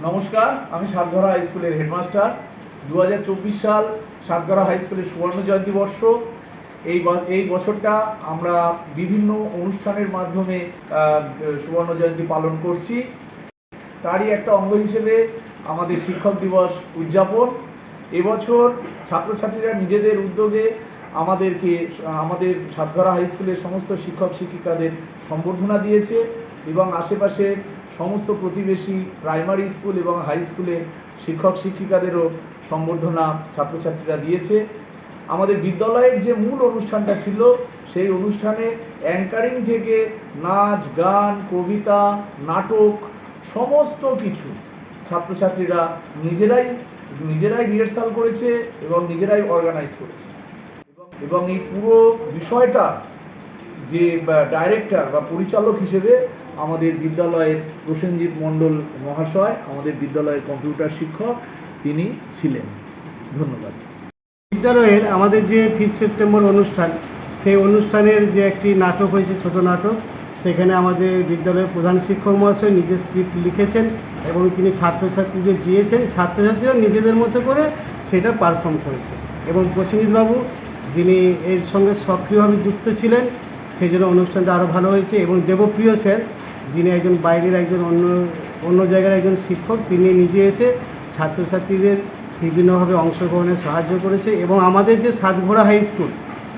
নমস্কার, আমি সাতঘরা হাই স্কুলের হেডমাস্টার। 2024 সাল সাতঘরা হাই স্কুলের সুবর্ণ জয়ন্তী বর্ষ। এই বছরটা আমরা বিভিন্ন অনুষ্ঠানের মাধ্যমে সুবর্ণ জয়ন্তী পালন করছি। তারই একটা অঙ্গ হিসেবে আমাদের শিক্ষক দিবস উদযাপন। এবছর ছাত্রছাত্রীরা নিজেদের উদ্যোগে আমাদের সাতঘরা হাই স্কুলের সমস্ত শিক্ষক শিক্ষিকাদের সম্বর্ধনা দিয়েছে এবং আশেপাশের সমস্ত প্রতিবেশী প্রাইমারি স্কুল এবং হাই স্কুলের শিক্ষক শিক্ষিকাদেরও সম্বর্ধনা ছাত্রছাত্রীরা দিয়েছে। আমাদের বিদ্যালয়ের যে মূল অনুষ্ঠানটা ছিল সেই অনুষ্ঠানে অ্যাঙ্কারিং থেকে নাচ গান কবিতা নাটক সমস্ত কিছু ছাত্রছাত্রীরা নিজেরাই রিহার্সাল করেছে এবং নিজেরাই অর্গানাইজ করেছে এবং এই পুরো বিষয়টা যে ডাইরেক্টর বা পরিচালক হিসেবে আমাদের বিদ্যালয়ের প্রসেনজিৎ মণ্ডল মহাশয়, আমাদের বিদ্যালয়ের কম্পিউটার শিক্ষক, তিনি ছিলেন। ধন্যবাদ। বিদ্যালয়ের আমাদের যে 5 সেপ্টেম্বর অনুষ্ঠান, সেই অনুষ্ঠানের যে একটি নাটক হয়েছে, ছোট নাটক, সেখানে আমাদের বিদ্যালয়ের প্রধান শিক্ষক মহাশয় নিজে স্ক্রিপ্ট লিখেছেন এবং তিনি ছাত্রছাত্রীদের দিয়েছেন। ছাত্রছাত্রীরা নিজেদের মতো করে সেটা পারফর্ম করেছে এবং প্রসেনজিৎবাবু, যিনি এর সঙ্গে সক্রিয়ভাবে যুক্ত ছিলেন, সেই জন্য অনুষ্ঠানটা আরও ভালো হয়েছে। এবং দেবপ্রিয় স্যার, যিনি একজন বাইরের অন্য জায়গার একজন শিক্ষক, তিনি নিজে এসে ছাত্রছাত্রীদের বিভিন্নভাবে অংশগ্রহণে সাহায্য করেছে এবং আমাদের যে সাতঘরা হাই স্কুল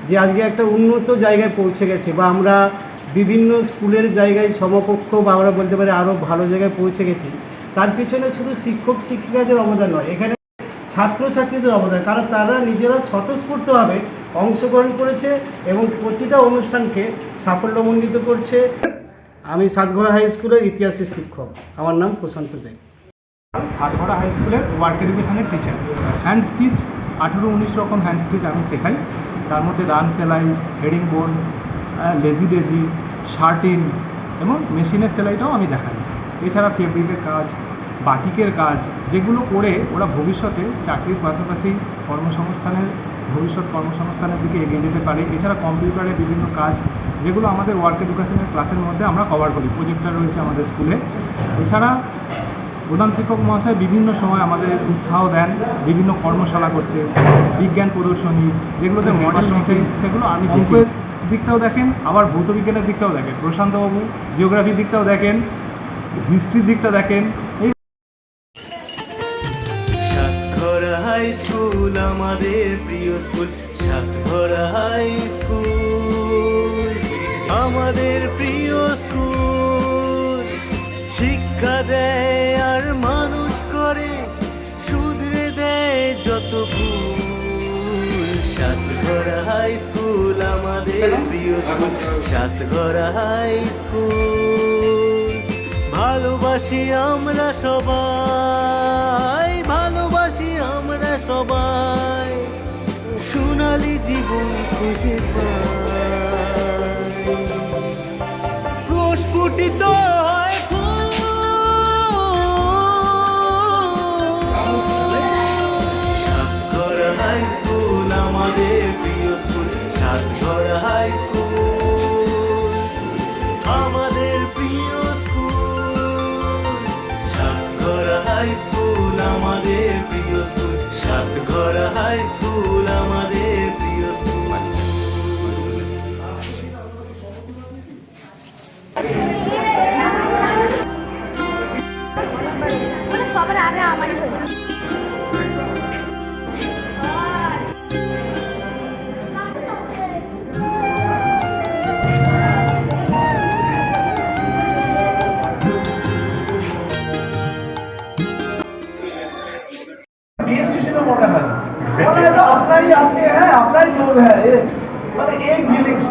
যে আজকে একটা উন্নত জায়গায় পৌঁছে গেছে, বা আমরা বিভিন্ন স্কুলের জায়গায় সমকক্ষ বা আমরা বলতে পারি আরও ভালো জায়গায় পৌঁছে গেছি, তার পিছনে শুধু শিক্ষক শিক্ষিকাদের অবদান নয়, এখানে ছাত্রছাত্রীদের অবদান। কারণ তারা নিজেরা স্বতঃস্ফূর্তভাবে অংশগ্রহণ করেছে এবং প্রতিটা অনুষ্ঠানকে সাফল্যমণ্ডিত করছে। আমি সাতঘরা হাই স্কুলের ইতিহাসের শিক্ষক, আমার নাম প্রশান্ত দে। সাতঘরা হাই স্কুলের ওয়ার্ক এডুকেশনের টিচার। হ্যান্ড স্টিচ 18-19 রকম হ্যান্ড স্টিচ আমি শেখাই। তার মধ্যে রান সেলাই, হেডিং বোন, লেজি ডেজি, শার্টিন এবং মেশিনের সেলাইটাও আমি দেখাই। এছাড়া ফেব্রিকের কাজ, বাটিকের কাজ, যেগুলো করে ওরা ভবিষ্যতে চাকরির পাশাপাশি ভবিষ্যৎ কর্মসংস্থানের দিকে এগিয়ে যেতে পারে। এছাড়া কম্পিউটারের বিভিন্ন কাজ, যেগুলো আমাদের ওয়ার্ক এডুকেশনের ক্লাসের মধ্যে আমরা কভার করি। প্রজেক্টর রয়েছে আমাদের স্কুলে। এছাড়া প্রধান শিক্ষক মহাশয় বিভিন্ন সময় আমাদের উৎসাহ দেন বিভিন্ন কর্মশালা করতে, বিজ্ঞান প্রদর্শনী, যেগুলোতে মডেল রয়েছে, সেগুলো আমি অঙ্কের দিকটাও দেখেন, আবার ভৌতবিজ্ঞানের দিকটাও দেখেন। প্রশান্তবাবু জিওগ্রাফির দিকটাও দেখেন, হিস্ট্রির দিকটা দেখেন। এই সাতঘরা হাই স্কুল আমাদের প্রিয় স্কুল, সাতঘরা হাই স্কুল আমাদের প্রিয় স্কুল। শিক্ষা দেয় আর মানুষ করে, শুধরে দেয় যত ভুল। সাতঘরা হাই স্কুল আমাদের প্রিয় স্কুল, সাতঘরা হাই স্কুল। ভালোবাসি আমরা সবাই, ভালোবাসি আমরা সবাই, সোনালী জীবন খুঁজে পাই। প্রস্ফুটিত হয় সাতঘরা হাই স্কুল আমাদের প্রিয় স্কুল, সাতঘরা হাই স্কুল আমাদের প্রিয় স্কুল। সাতঘরা হাই স্কুল আমাদের প্রিয় স্কুল, সাতঘরা হাই স্কুল আমাদের প্রিয় স্কুল। সবার আগে আমারই হয়ে गेस्ट হিসেবে মনে হয় আপনারই আপনারাই চলবে। হ্যাঁ, মানে এই ফিলিংস